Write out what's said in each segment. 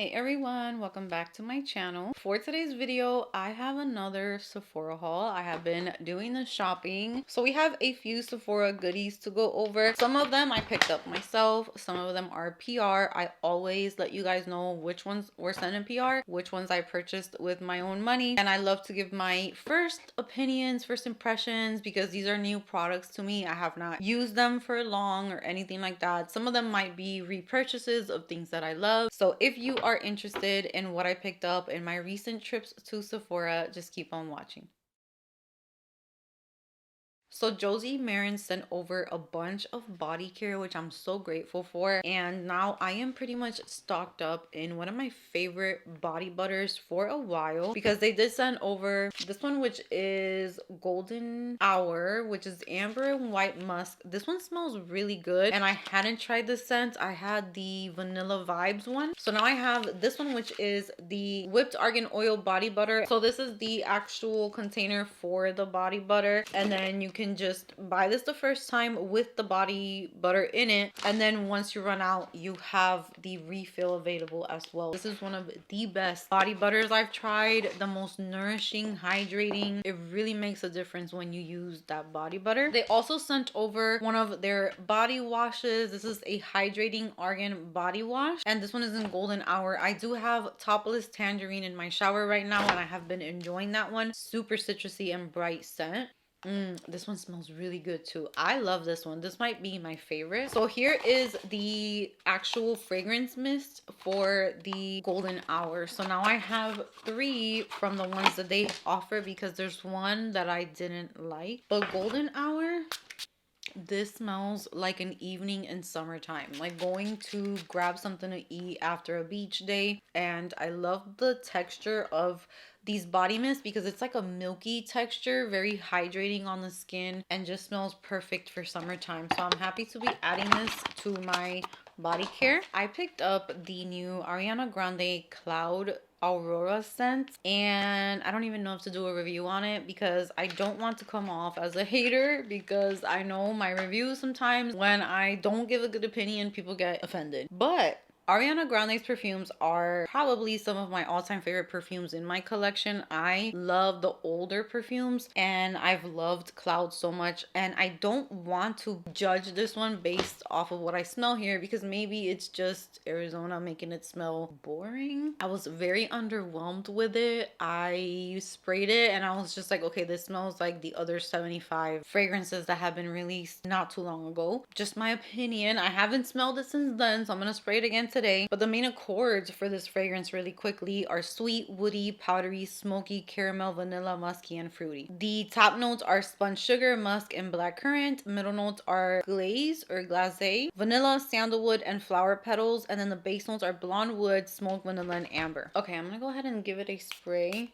Hey everyone, welcome back to my channel. For today's video, I have another Sephora haul. I have been doing the shopping. So we have a few Sephora goodies to go over. Some of them I picked up myself. Some of them are PR. I always let you guys know which ones were sent in PR, which ones I purchased with my own money. And I love to give my first opinions, first impressions, because these are new products to me. I have not used them for long or anything like that. Some of them might be repurchases of things that I love. So if you are interested in what I picked up in my recent trips to Sephora, just keep on watching. So Josie Maran sent over a bunch of body care, which I'm so grateful for. And now I am pretty much stocked up in one of my favorite body butters for a while, because they did send over this one, which is Golden Hour, which is amber and white musk. This one smells really good and I hadn't tried this scent. I had the vanilla vibes one. So now I have this one, which is the whipped argan oil body butter. So this is the actual container for the body butter, and then you can just buy this the first time with the body butter in it, and then once you run out you have the refill available as well. This is one of the best body butters I've tried, the most nourishing, hydrating. It really makes a difference when you use that body butter. They also sent over one of their body washes. This is a hydrating argan body wash, and this one is in Golden Hour. I do have Topless Tangerine in my shower right now, and I have been enjoying that one. Super citrusy and bright scent. This one smells really good too. I love this one. This might be my favorite. So here is the actual fragrance mist for the Golden Hour. So now I have 3 from the ones that they offer, because there's one that I didn't like. But Golden Hour, this smells like an evening in summertime, like going to grab something to eat after a beach day. And I love the texture of these body mists because it's like a milky texture, very hydrating on the skin, and just smells perfect for summertime. So I'm happy to be adding this to my body care. I picked up the new Ariana Grande Cloud Aurora scent, and I don't even know if to do a review on it because I don't want to come off as a hater, because I know my reviews sometimes when I don't give a good opinion people get offended. But Ariana Grande's perfumes are probably some of my all-time favorite perfumes in my collection. I love the older perfumes, and I've loved Cloud so much, and I don't want to judge this one based off of what I smell here, because maybe it's just Arizona making it smell boring. I was very underwhelmed with it. I sprayed it and I was just like, okay, this smells like the other 75 fragrances that have been released not too long ago. Just my opinion. I haven't smelled it since then, so I'm gonna spray it again today. But the main accords for this fragrance really quickly are sweet, woody, powdery, smoky, caramel, vanilla, musky, and fruity. The top notes are spun sugar, musk, and blackcurrant. Middle notes are glaze or glacé, vanilla, sandalwood, and flower petals. And then the base notes are blonde wood, smoked vanilla, and amber. Okay, I'm gonna go ahead and give it a spray.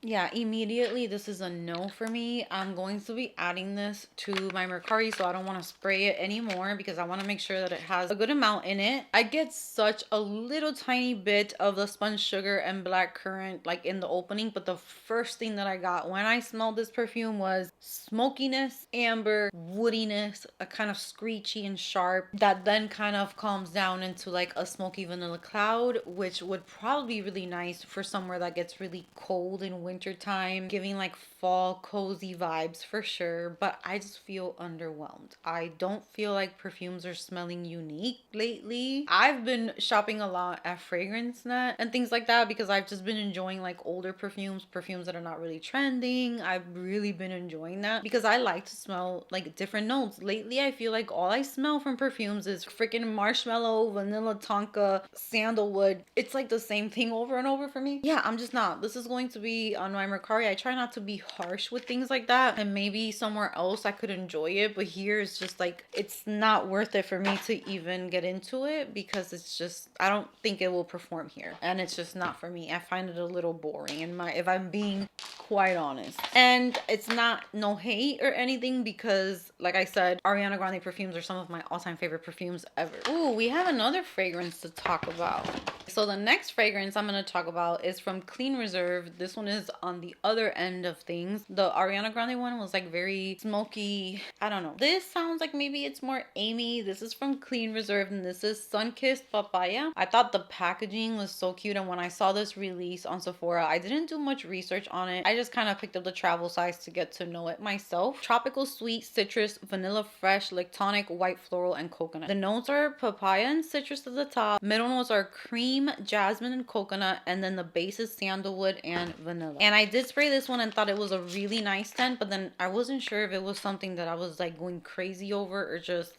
Yeah, immediately this is a no for me. I'm going to be adding this to my Mercari, so I don't want to spray it anymore because I want to make sure that it has a good amount in it. I get such a little tiny bit of the spun sugar and black currant like in the opening, but the first thing that I got when I smelled this perfume was smokiness, amber, woodiness, a kind of screechy and sharp that then kind of calms down into like a smoky vanilla cloud, which would probably be really nice for somewhere that gets really cold and winter time, giving like fall cozy vibes for sure. But I just feel underwhelmed. I don't feel like perfumes are smelling unique lately. I've been shopping a lot at Fragrance Net and things like that because I've just been enjoying like older perfumes that are not really trending. I've really been enjoying that because I like to smell like different notes. Lately I feel like all I smell from perfumes is freaking marshmallow, vanilla, tonka, sandalwood. It's like the same thing over and over for me. Yeah, I'm just not. This is going to be on my Mercari. I try not to be harsh with things like that, and maybe somewhere else I could enjoy it, but here it's just like it's not worth it for me to even get into it because it's just, I don't think it will perform here, and it's just not for me. I find it a little boring if I'm being quite honest. And it's not no hate or anything because like I said, Ariana Grande perfumes are some of my all-time favorite perfumes ever. Ooh, we have another fragrance to talk about. So the next fragrance I'm going to talk about is from Clean Reserve. This one is on the other end of things. The Ariana Grande one was like very smoky. I don't know. This sounds like maybe it's more Amy. This is from Clean Reserve and this is Sun-Kissed Papaya. I thought the packaging was so cute, and when I saw this release on Sephora, I didn't do much research on it. I just kind of picked up the travel size to get to know it myself. Tropical sweet, citrus, vanilla fresh, lactonic, white floral, and coconut. The notes are papaya and citrus at the top. Middle notes are cream, jasmine, and coconut, and then the base is sandalwood and vanilla. And I did spray this one and thought it was a really nice scent, but then I wasn't sure if it was something that I was like going crazy over or just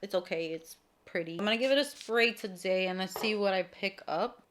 it's okay, it's pretty. I'm gonna give it a spray today and let's see what I pick up.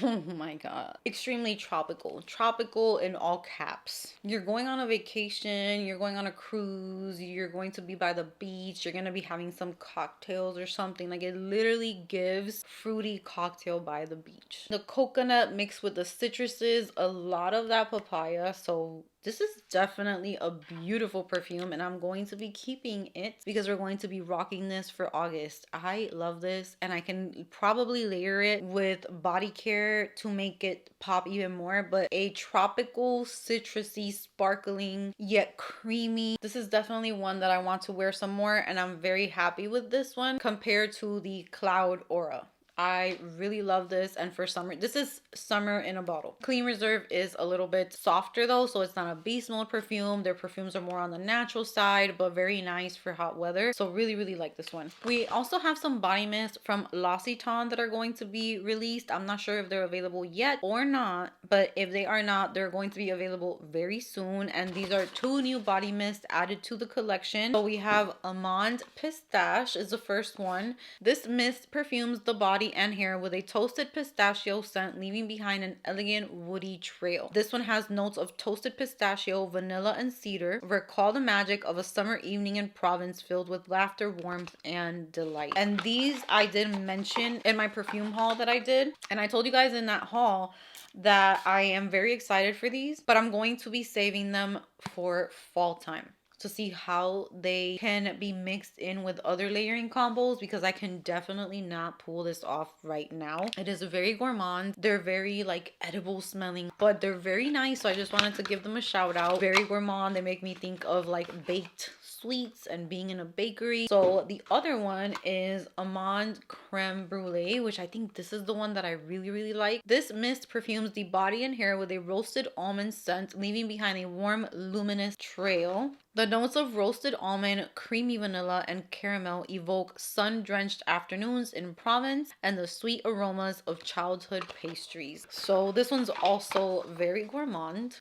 Oh my god. Extremely tropical. Tropical in all caps. You're going on a vacation, you're going on a cruise, you're going to be by the beach, you're going to be having some cocktails or something. Like, it literally gives fruity cocktail by the beach. The coconut mixed with the citruses, a lot of that papaya. So this is definitely a beautiful perfume, and I'm going to be keeping it because we're going to be rocking this for August. I love this, and I can probably layer it with body care to make it pop even more, but a tropical, citrusy, sparkling, yet creamy. This is definitely one that I want to wear some more, and I'm very happy with this one compared to the Cloud Aura. I really love this, and for summer, this is summer in a bottle. Clean Reserve is a little bit softer though, so it's not a beast mode perfume. Their perfumes are more on the natural side, but very nice for hot weather. So really like this one. We also have some body mist from L'Occitane that are going to be released. I'm not sure if they're available yet or not, but if they are not, they're going to be available very soon. And these are 2 new body mists added to the collection. So we have AMANDE Pistache is the first one. This mist perfumes the body and hair with a toasted pistachio scent, leaving behind an elegant woody trail. This one has notes of toasted pistachio, vanilla, and cedar. Recall the magic of a summer evening in Provence filled with laughter, warmth, and delight. And these I did mention in my perfume haul that I did, and I told you guys in that haul that I am very excited for these, but I'm going to be saving them for fall time to see how they can be mixed in with other layering combos, because I can definitely not pull this off right now. It is very gourmand. They're very like edible smelling, but they're very nice, so I just wanted to give them a shout out. Very gourmand. They make me think of like baked sweets and being in a bakery. So the other one is Amande Creme Brulee, which I think this is the one that I really like. This mist perfumes the body and hair with a roasted almond scent, leaving behind a warm, luminous trail. The notes of roasted almond, creamy vanilla, and caramel evoke sun-drenched afternoons in Provence and the sweet aromas of childhood pastries. So this one's also very gourmand.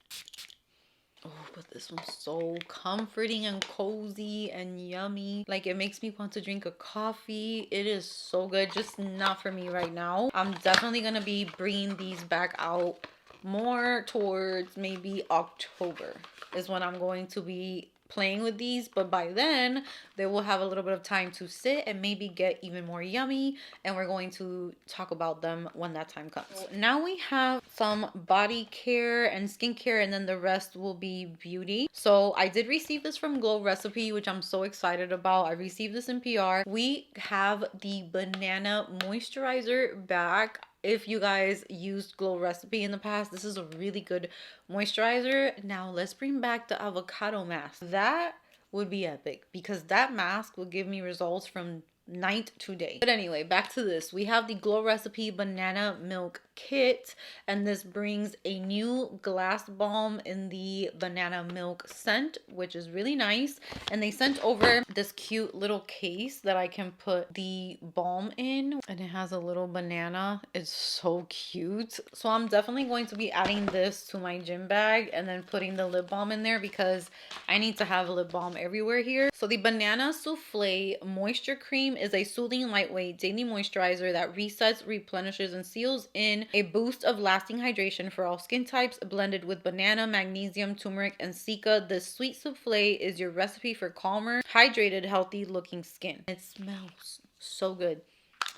Oh, but this one's so comforting and cozy and yummy. Like, it makes me want to drink a coffee. It is so good. Just not for me right now. I'm definitely going to be bringing these back out more towards maybe October is when I'm going to be playing with these, but by then they will have a little bit of time to sit and maybe get even more yummy, and we're going to talk about them when that time comes. So now we have some body care and skincare, and then the rest will be beauty. So I did receive this from Glow Recipe, which I'm so excited about. I received this in PR. We have the banana moisturizer back. If you guys used Glow Recipe in the past, this is a really good moisturizer. Now let's bring back the avocado mask. That would be epic, because that mask will give me results from night to day. But anyway, back to this. We have the Glow Recipe Banana Milk Kit, and this brings a new glass balm in the banana milk scent, which is really nice. And they sent over this cute little case that I can put the balm in, and it has a little banana. It's so cute. So I'm definitely going to be adding this to my gym bag and then putting the lip balm in there, because I need to have a lip balm everywhere here. So the Banana Souffle Moisture Cream is a soothing, lightweight daily moisturizer that resets, replenishes, and seals in a boost of lasting hydration for all skin types. Blended with banana, magnesium, turmeric, and cica, this sweet souffle is your recipe for calmer, hydrated, healthy looking skin. It smells so good.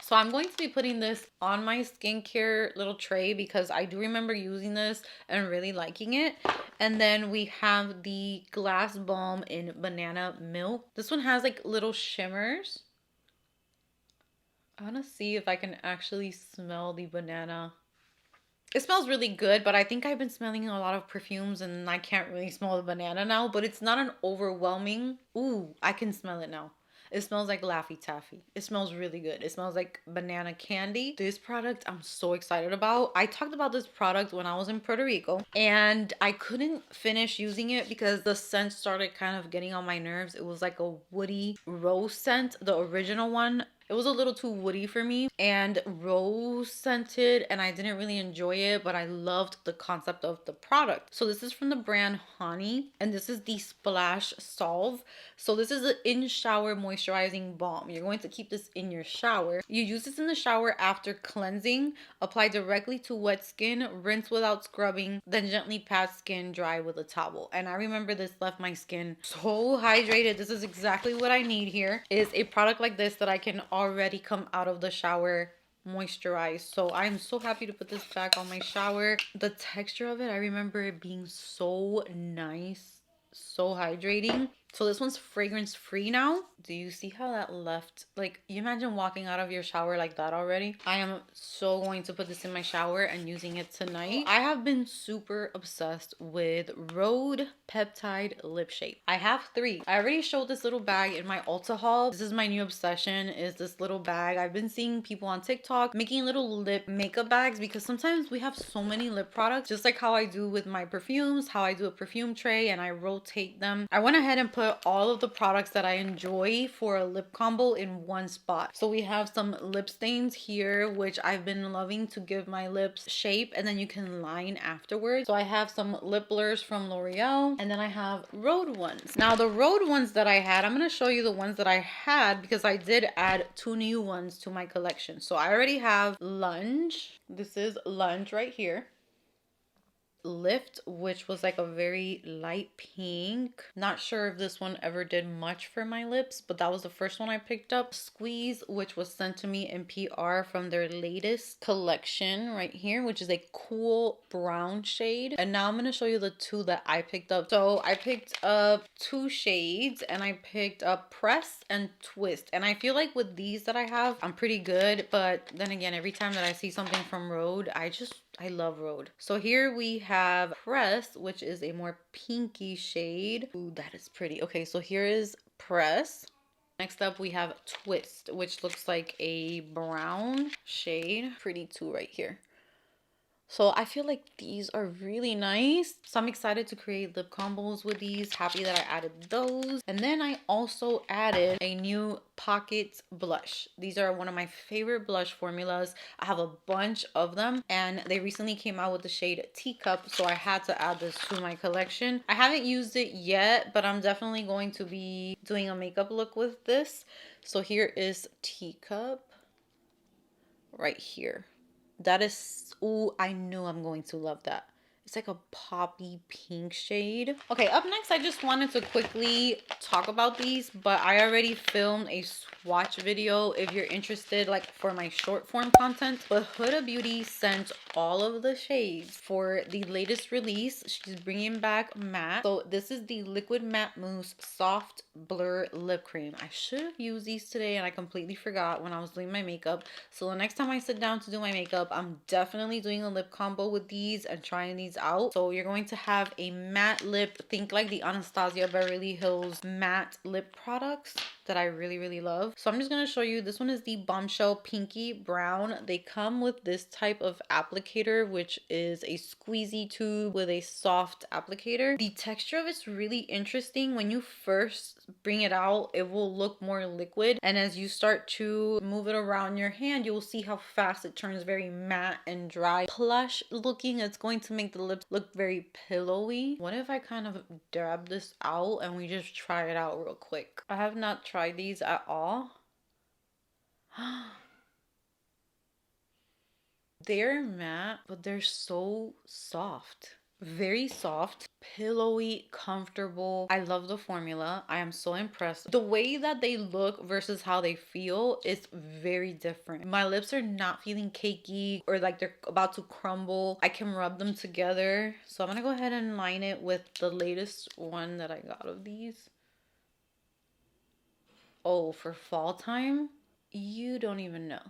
So I'm going to be putting this on my skincare little tray, because I do remember using this and really liking it. And then we have the glass balm in banana milk. This one has like little shimmers. I want to see if I can actually smell the banana. It smells really good, but I think I've been smelling a lot of perfumes and I can't really smell the banana now, but it's not an overwhelming. Ooh, I can smell it now. It smells like Laffy Taffy. It smells really good. It smells like banana candy. This product I'm so excited about. I talked about this product when I was in Puerto Rico and I couldn't finish using it because the scent started kind of getting on my nerves. It was like a woody rose scent, the original one. It was a little too woody for me and rose scented, and I didn't really enjoy it, but I loved the concept of the product. So this is from the brand Honey, and this is the Splash Solve. So this is an in-shower moisturizing balm. You're going to keep this in your shower. You use this in the shower after cleansing, apply directly to wet skin, rinse without scrubbing, then gently pat skin dry with a towel. And I remember this left my skin so hydrated. This is exactly what I need here, is a product like this that I can already come out of the shower moisturized. So I'm so happy to put this back on my shower. The texture of it, I remember it being so nice, so hydrating. So this one's fragrance free now. Do you see how that left? Like, you imagine walking out of your shower like that already? I am so going to put this in my shower and using it tonight. I have been super obsessed with Rhode Peptide Lip Shape. I have 3. I already showed this little bag in my Ulta haul. This is my new obsession, is this little bag. I've been seeing people on TikTok making little lip makeup bags because sometimes we have so many lip products, just like how I do with my perfumes, how I do a perfume tray and I rotate them. I went ahead and put all of the products that I enjoy for a lip combo in one spot. So we have some lip stains here, which I've been loving to give my lips shape, and then you can line afterwards. So I have some lip blurs from L'Oreal, and then I have Rhode ones. Now the Rhode ones that I had, I'm going to show you the ones that I had because I did add 2 new ones to my collection. So I already have Lunge. This is Lunge right here. Lift, which was like a very light pink. Not sure if this one ever did much for my lips, but that was the first one I picked up. Squeeze, which was sent to me in PR from their latest collection right here, which is a cool brown shade. And now I'm going to show you the 2 that I picked up. So I picked up 2 shades and I picked up Press and Twist. And I feel like with these that I have, I'm pretty good. But then again, every time that I see something from Rhode, I love Rhode. So here we have Press, which is a more pinky shade. Ooh, that is pretty. Okay, so here is Press. Next up we have Twist, which looks like a brown shade. Pretty too right here. So I feel like these are really nice. So I'm excited to create lip combos with these. Happy that I added those. And then I also added a new Pocket blush. These are one of my favorite blush formulas. I have a bunch of them and they recently came out with the shade Teacup, so I had to add this to my collection. I haven't used it yet, but I'm definitely going to be doing a makeup look with this. So here is Teacup right here. That is, ooh, I knew I'm going to love that. It's like a poppy pink shade. Okay, up next, I just wanted to quickly talk about these, but I already filmed a swatch video if you're interested, like for my short form content. But Huda Beauty sent all of the shades for the latest release. She's bringing back matte. So this is the Liquid Matte Mousse Soft Blur Lip Cream. I should have used these today and I completely forgot when I was doing my makeup. So the next time I sit down to do my makeup, I'm definitely doing a lip combo with these and trying these out. So you're going to have a matte lip. Think like the Anastasia Beverly Hills matte lip products that I really love. So I'm just going to show you. This one is the Bombshell Pinky Brown. They come with this type of applicator, which is a squeezy tube with a soft applicator. The texture of it's really interesting. When you first bring it out, it will look more liquid, and as you start to move it around your hand, you will see how fast it turns very matte and dry. Plush looking. It's going to make the lips look very pillowy. What if I kind of dab this out and we just try it out real quick? I have not tried these at all. They're matte, but they're so soft. Very soft, pillowy, comfortable. I love the formula. I am so impressed. The way that they look versus how they feel is very different. My lips are not feeling cakey or like they're about to crumble. I can rub them together. So I'm gonna go ahead and line it with the latest one that I got of these. Oh, for fall time? you don't even know.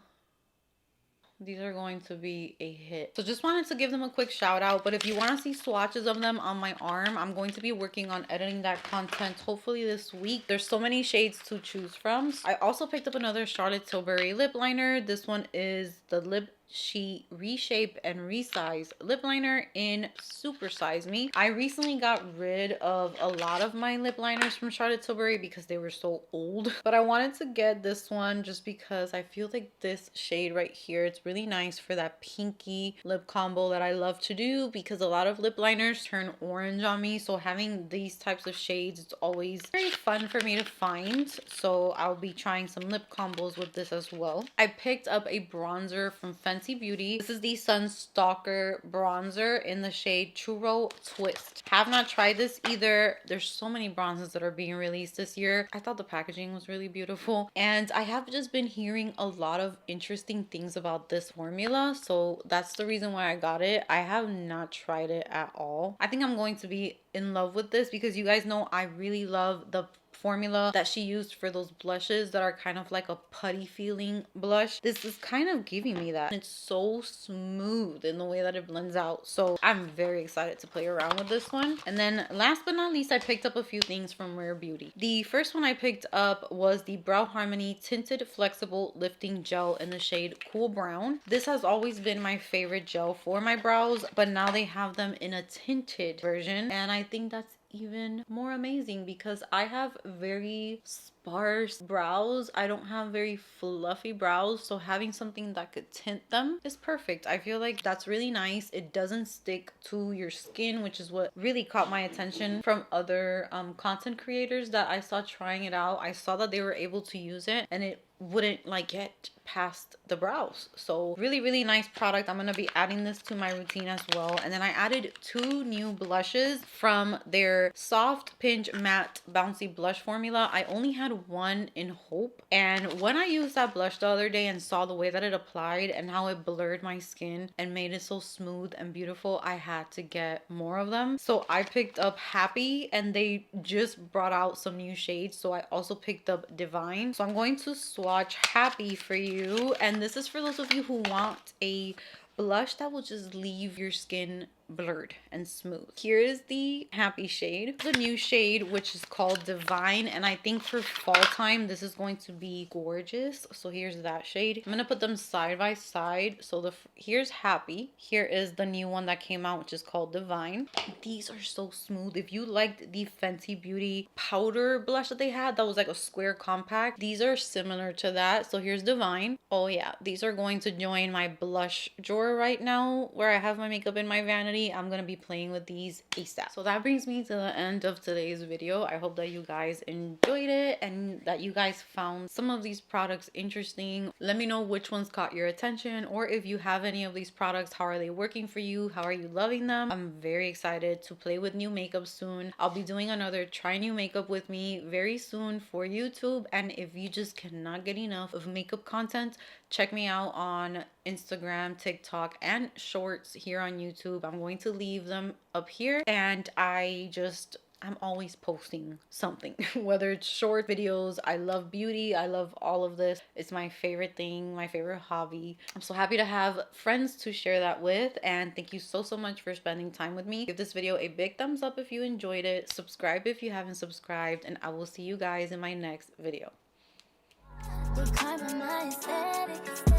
These are going to be a hit. So just wanted to give them a quick shout out. But if you want to see swatches of them on my arm, I'm going to be working on editing that content hopefully this week. There's so many shades to choose from. I also picked up another Charlotte Tilbury lip liner. This one is the Lip Sheet Reshape and Resize lip liner in Super Size Me. I recently got rid of a lot of my lip liners from Charlotte Tilbury because they were so old, but I wanted to get this one just because I feel like this shade right here, it's really nice for that pinky lip combo that I love to do, because a lot of lip liners turn orange on me, so having these types of shades, it's always very fun for me to find. So I'll be trying some lip combos with this as well. I picked up a bronzer from Fenty Beauty. This is the Sun Stalker bronzer in the shade Churro Twist. Have not tried this either. There's so many bronzers that are being released this year. I thought the packaging was really beautiful, and I have just been hearing a lot of interesting things about this formula, so that's the reason why I got it. I have not tried it at all. I think I'm going to be in love with this because you guys know I really love the formula that she used for those blushes that are kind of like a putty feeling blush. This is kind of giving me that. It's so smooth in the way that it blends out. So I'm very excited to play around with this one. And then last but not least, I picked up a few things from Rare Beauty. The first one I picked up was the Brow Harmony Tinted Flexible Lifting Gel in the shade Cool Brown. This has always been my favorite gel for my brows, but now they have them in a tinted version, and I think that's even more amazing because I have very sparse brows. I don't have very fluffy brows, so having something that could tint them is perfect. I feel like that's really nice. It doesn't stick to your skin, which is what really caught my attention from other content creators that I saw trying it out. I saw that they were able to use it and it wouldn't like get past the brows. So really nice product. I'm gonna be adding this to my routine as well. And then I added 2 new blushes from their Soft Pinch Matte Bouncy Blush formula. I only had one in Hope, and when I used that blush the other day and saw the way that it applied and how it blurred my skin and made it so smooth and beautiful, I had to get more of them. So I picked up Happy, and they just brought out some new shades, so I also picked up Divine. So I'm going to swatch Happy for you, and this is for those of you who want a blush that will just leave your skin blurred and smooth. Here is the Happy shade, the new shade, which is called Divine, and I think for fall time this is going to be gorgeous. So here's that shade. I'm gonna put them side by side. So here's Happy, here is the new one that came out, which is called Divine. These are so smooth. If you liked the Fenty Beauty powder blush that they had that was like a square compact, these are similar to that. So here's Divine. Oh yeah, these are going to join my blush drawer right now where I have my makeup in my vanity. I'm gonna be playing with these ASAP. So that brings me to the end of today's video. I hope that you guys enjoyed it and that you guys found some of these products interesting. Let me know which ones caught your attention, or if you have any of these products, how are they working for you? How are you loving them? I'm very excited to play with new makeup soon. I'll be doing another try new makeup with me very soon for YouTube, and if you just cannot get enough of makeup content, check me out on Instagram, TikTok, and Shorts here on YouTube. I'm going to leave them up here, and I'm always posting something, whether it's short videos. I love beauty. I love all of this. It's my favorite thing, my favorite hobby. I'm so happy to have friends to share that with, and thank you so much for spending time with me. Give this video a big thumbs up if you enjoyed it. Subscribe if you haven't subscribed, and I will see you guys in my next video. They climb on my aesthetic.